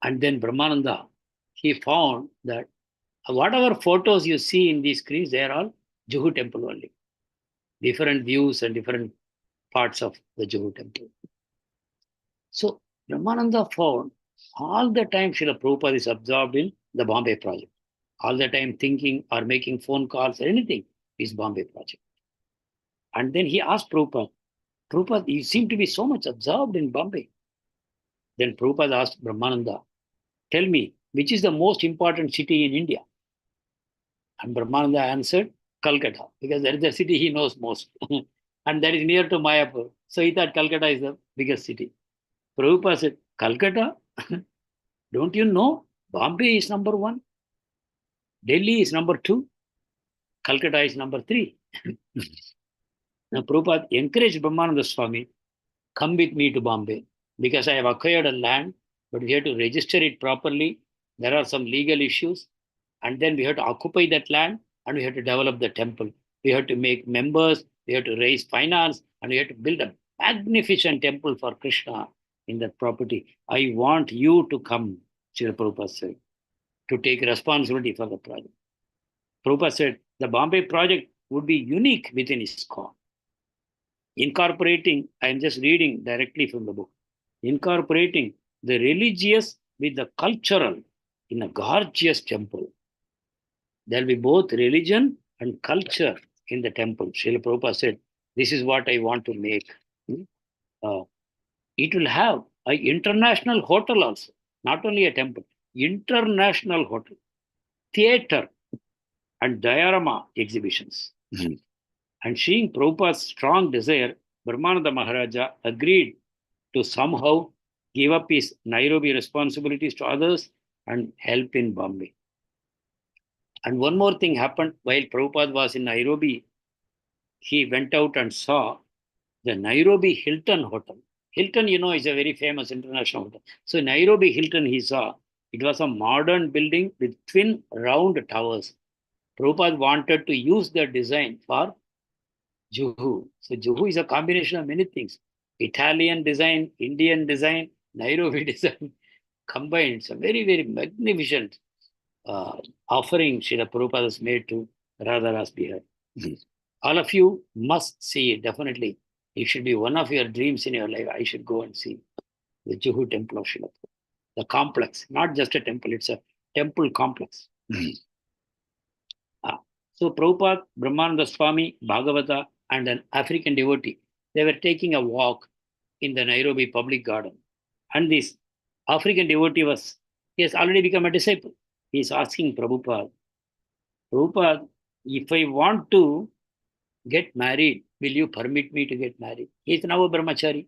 And then Brahmananda, he found that whatever photos you see in these screens, they are all Juhu temple only. Different views and different parts of the Juhu temple. So Brahmananda found all the time Srila Prabhupada is absorbed in the Bombay project. All the time thinking or making phone calls or anything is Bombay project. And then he asked Prabhupada, Prabhupada, you seem to be so much absorbed in Bombay. Then Prabhupada asked Brahmananda, tell me, which is the most important city in India? And Brahmananda answered, Calcutta, because that is the city he knows most. And that is near to Mayapur. So he thought Calcutta is the biggest city. Prabhupada said, Calcutta? Don't you know? Bombay is number 1. Delhi is number 2. Calcutta is number 3. Now Prabhupada encouraged Brahmananda Swami, come with me to Bombay because I have acquired a land, but we have to register it properly. There are some legal issues. And then we have to occupy that land and we have to develop the temple. We have to make members, we have to raise finance, and we have to build a magnificent temple for Krishna in that property. I want you to come, Srila Prabhupada said, to take responsibility for the project. Prabhupada said, the Bombay project would be unique within ISKCON. Incorporating, I am just reading directly from the book, incorporating the religious with the cultural in a gorgeous temple. There will be both religion and culture in the temple. Srila Prabhupada said, this is what I want to make. It will have an international hotel also, not only a temple, international hotel, theater, and diorama exhibitions. And seeing Prabhupada's strong desire, Brahmananda Maharaja agreed to somehow give up his Nairobi responsibilities to others and help in Bombay. And one more thing happened while Prabhupada was in Nairobi. He went out and saw the Nairobi Hilton Hotel. Hilton, you know, is a very famous international hotel. So Nairobi Hilton he saw, it was a modern building with twin round towers. Prabhupada wanted to use the design for Juhu. So Juhu is a combination of many things. Italian design, Indian design, Nairobi design combined. It's a very, very magnificent offering Srila Prabhupada has made to Radharas Bihar. All of you must see it, definitely. It should be one of your dreams in your life. I should go and see the Juhu temple of Srila Prabhupada. The complex, not just a temple, it's a temple complex. So Prabhupada, Brahmananda Swami, Bhagavata, and an African devotee, they were taking a walk in the Nairobi public garden. And this African devotee he has already become a disciple. He is asking Prabhupada, Prabhupada, if I want to get married, will you permit me to get married? He is now a brahmachari.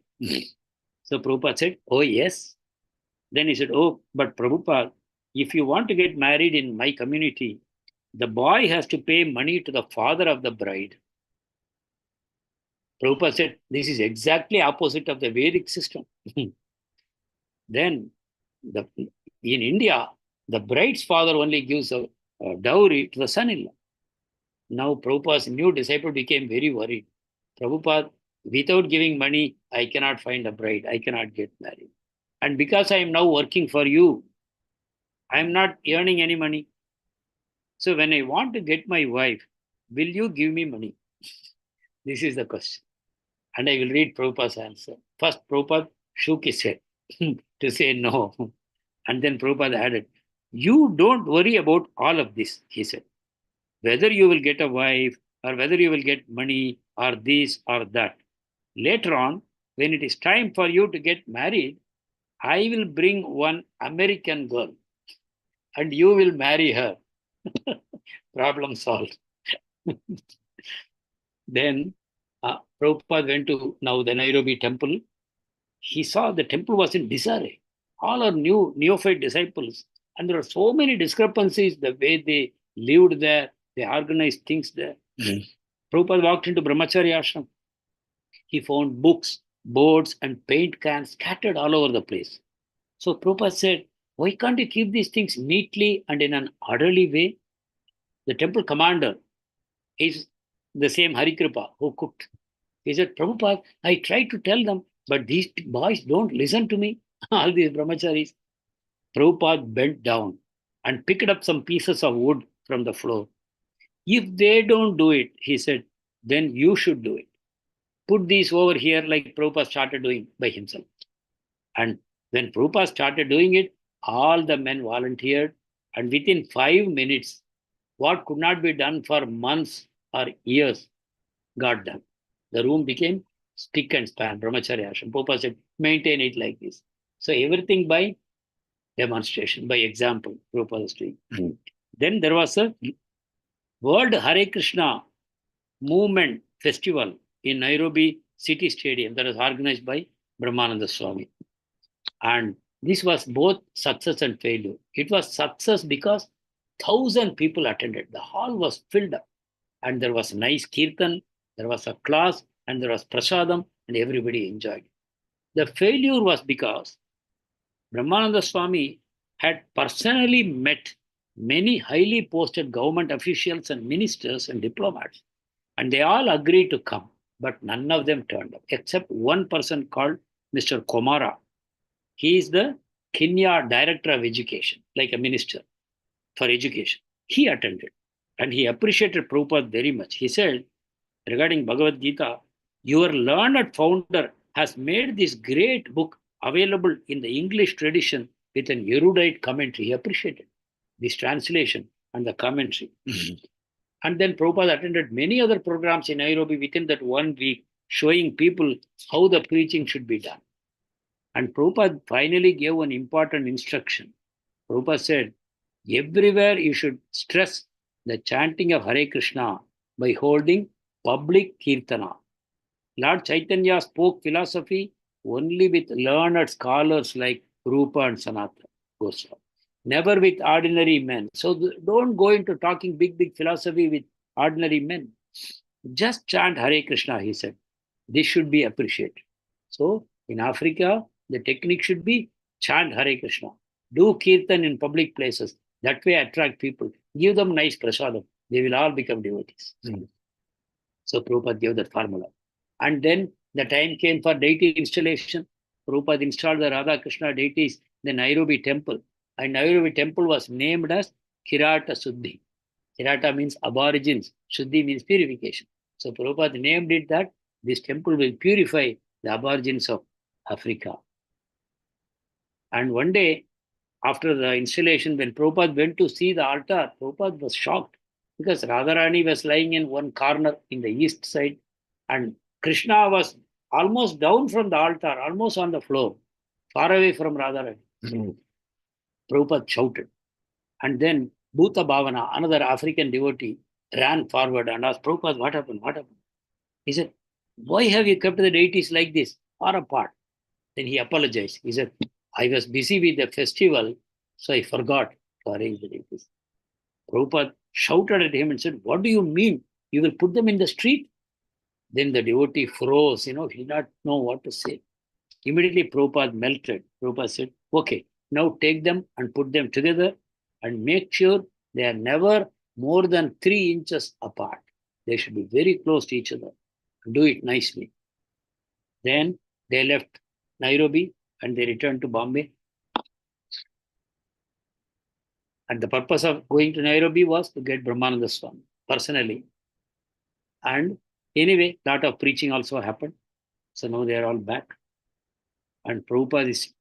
So Prabhupada said, oh yes. Then he said, oh, but Prabhupada, if you want to get married in my community, the boy has to pay money to the father of the bride. Prabhupada said, this is exactly opposite of the Vedic system. Then in India, the bride's father only gives a dowry to the son-in-law. Now Prabhupada's new disciple became very worried. Prabhupada, Without giving money, I cannot find a bride. I cannot get married. And because I am now working for you, I am not earning any money. So when I want to get my wife, will you give me money? This is the question. And I will read Prabhupada's answer. First, Prabhupada shook his head to say no. And then Prabhupada added, you don't worry about all of this, he said. Whether you will get a wife or whether you will get money or this or that. Later on, when it is time for you to get married, I will bring one American girl and you will marry her. Problem solved. Then Prabhupada went to now the Nairobi temple. He saw the temple was in disarray. All are new neophyte disciples. And there are so many discrepancies, the way they lived there, they organized things there. Prabhupada walked into Brahmacharya ashram. He found books, boards, and paint cans scattered all over the place. So Prabhupada said, why can't you keep these things neatly and in an orderly way? The temple commander is the same Harikripa who cooked. He said, Prabhupada, I tried to tell them, but these boys don't listen to me. All these brahmacharis. Prabhupada bent down and picked up some pieces of wood from the floor. If they don't do it, he said, then you should do it. Put these over here like Prabhupada started doing by himself. And when Prabhupada started doing it, all the men volunteered. And within 5 minutes, what could not be done for months or years got done. The room became spick and span, Brahmacharya ashram. Prabhupada said, maintain it like this. So everything by demonstration, by example, Prabhupada was doing. Then there was a World Hare Krishna Movement Festival in Nairobi City Stadium that was organized by Brahmananda Swami. And this was both success and failure. It was success because 1,000 people attended. The hall was filled up. And there was a nice kirtan, there was a class, and there was prasadam, and everybody enjoyed it. The failure was because Brahmananda Swami had personally met many highly posted government officials and ministers and diplomats, and they all agreed to come, but none of them turned up, except one person called Mr. Komara. He is the Kenya Director of Education, like a minister for education. He attended, and he appreciated Prabhupada very much. He said, regarding Bhagavad Gita, your learned founder has made this great book available in the English tradition with an erudite commentary. He appreciated this translation and the commentary. And then Prabhupada attended many other programs in Nairobi within that 1 week, showing people how the preaching should be done. And Prabhupada finally gave an important instruction. Prabhupada said, everywhere you should stress the chanting of Hare Krishna by holding public kirtana. Lord Chaitanya spoke philosophy only with learned scholars like Rupa and Sanatana Goswami, never with ordinary men. So don't go into talking big philosophy with ordinary men. Just chant Hare Krishna, he said. This should be appreciated. So in Africa, the technique should be chant Hare Krishna. Do kirtan in public places. That way attract people. Give them nice prasadam. They will all become devotees. So Prabhupada gave that formula. And then the time came for deity installation. Prabhupada installed the Radha Krishna deities in the Nairobi temple. And Nairobi temple was named as Kirata Suddhi. Kirata means aborigines. Suddhi means purification. So Prabhupada named it that this temple will purify the aborigines of Africa. And one day, after the installation, when Prabhupada went to see the altar, Prabhupada was shocked because Radharani was lying in one corner in the east side and Krishna was almost down from the altar, almost on the floor, far away from Radharani. Prabhupada shouted. And then Bhuta Bhavana, another African devotee, ran forward and asked, Prabhupada, what happened? What happened? He said, why have you kept the deities like this, far apart? Then he apologized. He said, I was busy with the festival, so I forgot to arrange the deities. Prabhupada shouted at him and said, what do you mean? You will put them in the street? Then the devotee froze, he did not know what to say. Immediately Prabhupada melted. Prabhupada said, okay, now take them and put them together and make sure they are never more than 3 inches apart. They should be very close to each other. Do it nicely. Then they left Nairobi and they returned to Bombay. And the purpose of going to Nairobi was to get Brahmananda Swami personally. And anyway, a lot of preaching also happened. So now they are all back. And Prabhupada is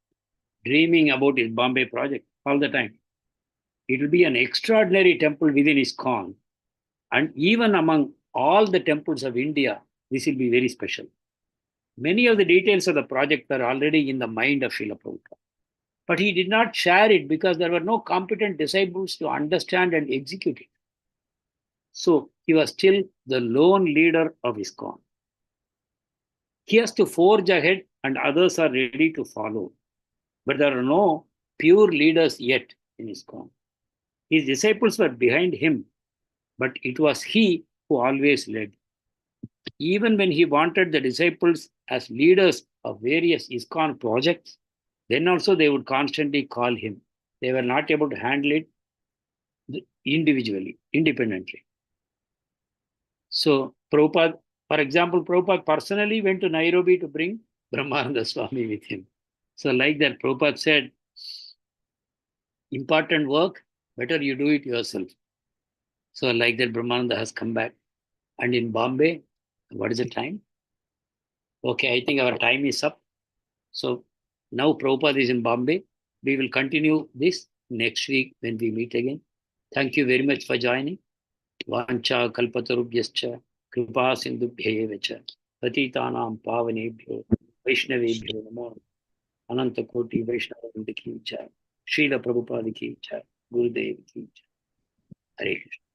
dreaming about his Bombay project all the time. It will be an extraordinary temple within ISKCON. And even among all the temples of India, this will be very special. Many of the details of the project are already in the mind of Srila Prabhupada. But he did not share it because there were no competent disciples to understand and execute it. So he was still the lone leader of ISKCON. He has to forge ahead and others are ready to follow. But there are no pure leaders yet in ISKCON. His disciples were behind him, but it was he who always led. Even when he wanted the disciples as leaders of various ISKCON projects, then also they would constantly call him. They were not able to handle it individually, independently. So Prabhupada, for example, Prabhupada personally went to Nairobi to bring Brahmananda Swami with him. So like that, Prabhupada said, important work, better you do it yourself. So like that, Brahmananda has come back. And in Bombay, what is the time? Okay, I think our time is up. So now Prabhupada is in Bombay. We will continue this next week when we meet again. Thank you very much for joining. Vancha kalpatarubhyascha kripa sindhubhya cha patitanam pavanebhyo vaishnavebhyo namo ananta koti vaishnavavrinda ki jai Srila Prabhupada ki jai Gurudev ki jai Hare Krishna.